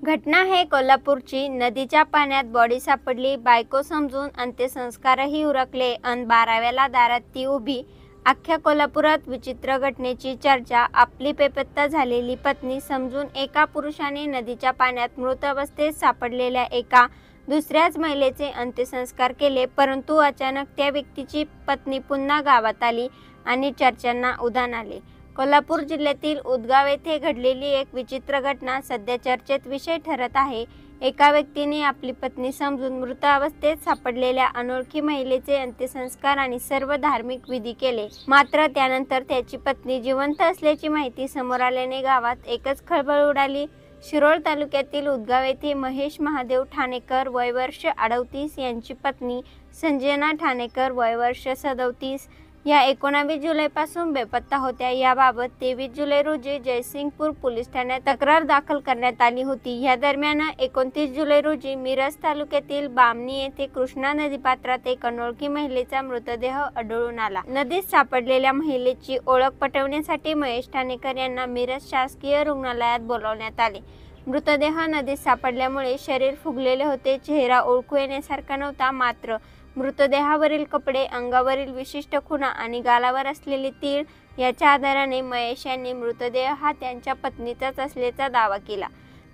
घटना आहे कोल्हापूरची। नदीच्या पाण्यात बॉडी सापडली, बायको समजून अंत्यसंस्कारही उरकले अन 12व्याला दारात ती उभी। अख्ख्या कोल्हापुरात विचित्र घटनेची चर्चा। आपली बेपत्ता झालेली पत्नी समजून एका पुरुषाने नदीच्या पाण्यात मृत अवस्थेत सापडलेल्या एका दुसऱ्याच महिलेचे अंत्यसंस्कार केले, परंतु अचानक त्या व्यक्तीची पत्नी पुन्हा गावात आली आणि चर्चांना उधाण आले। कोल्हापूर जिल्ह्यातील उदगाव येथे घडलेली एक विचित्र घटना सध्या चर्चेत विषय ठरत आहे। एका व्यक्तीने आपली पत्नी समजून मृत अवस्थेत सापडलेल्या अनोळखी महिलेचे अंत्यसंस्कार आणि सर्व धार्मिक विधी केले। मात्र त्यानंतर त्याची पत्नी जिवंत असल्याची माहिती समोर आल्याने गावात एकच खळबळ उडाली। शिरोळ तालुक्यातील उदगाव येथे महेश महादेव ठाणेकर वय वर्ष 38 यांची पत्नी संजना ठाणेकर वय वर्ष 37 या 19 जुलैपासून बेपत्ता होत्या। याबाबत 23 जुलै रोजी जयसिंगपूर पोलीस ठाण्यात तक्रार दाखल करण्यात आली होती। या दरम्यान 29 जुलै रोजी मिरज तालुक्यातील बामणी येथे कृष्णा नदीपात्रात एक अनोळखी महिलेचा मृतदेह आढळून आला। नदीत सापडलेल्या महिलेची ओळख पटवण्यासाठी महेश ठाणेकर यांना मिरज शासकीय रुग्णालयात बोलावण्यात आले। मृतदेह नदीत सापडल्यामुळे शरीर फुगलेले होते, चेहरा ओळखू येण्यासारखा नव्हता। मात्र मृतदेहावरील कपडे, अंगावरील विशिष्ट खुणा आणि गालावर असलेले तीळ याच्या आधाराने महेश यांनी मृतदेह हा त्यांच्या पत्नीचाच असल्याचा दावा केला।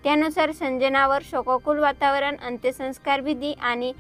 त्यानुसार संजनावर शोकाकुल वातावरण, अंत्यसंस्कार विधी आणि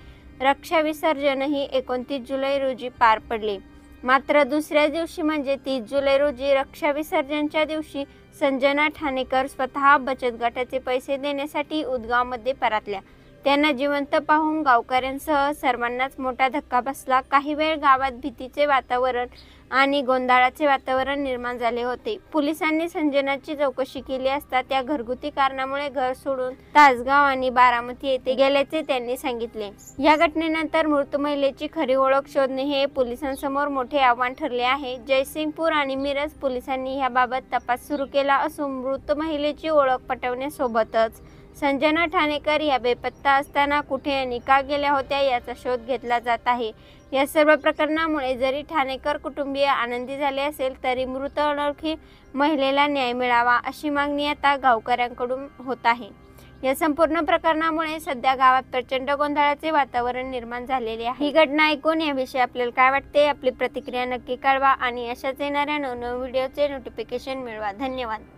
रक्षा विसर्जनही 29 जुलै रोजी पार पडले। मात्र दुसऱ्या दिवशी म्हणजे 30 जुलै रोजी रक्षा विसर्जनच्या दिवशी संजना ठाणेकर स्वतः बचत गटाचे पैसे देण्यासाठी उदगावमध्ये परतल्या। त्यांना जिवंत पाहून गावकऱ्यांसह सर्वांनाच मोठा धक्का बसला। काही वेळ गावात भीतीचे वातावरण आणि गोंधळाचे वातावरण निर्माण झाले होते। पोलिसांनी संजनाची चौकशी केली असता त्या घरगुती कारणामुळे घर सोडून तासगाव आणि बारामती येथे गेल्याचे त्यांनी सांगितले। या घटनेनंतर मृत महिलेची खरी ओळख शोधणे हे पोलिसांसमोर मोठे आव्हान ठरले आहे। जयसिंगपूर आणि मिरज पोलिसांनी याबाबत तपास सुरू केला असून मृत महिलेची ओळख पटवण्यासोबतच संजना ठाणेकर या बेपत्ता असताना कुठे आणि का गेल्या होत्या याचा शोध घेतला जात आहे। या सर्व प्रकरणामुळे जरी ठाणेकर कुटुंबीय आनंदी झाले असेल तरी मृत अनोळखी महिलेला न्याय मिळावा अशी मागणी आता गावकऱ्यांकडून होत आहे। या संपूर्ण प्रकरणामुळे सध्या गावात प्रचंड गोंधळाचे वातावरण निर्माण झालेले आहे। ही घटना ऐकून याविषयी आपल्याला काय वाटते? आपली प्रतिक्रिया नक्की कळवा आणि अशाच येणाऱ्या नवनवीन व्हिडिओचे नोटिफिकेशन मिळवा। धन्यवाद।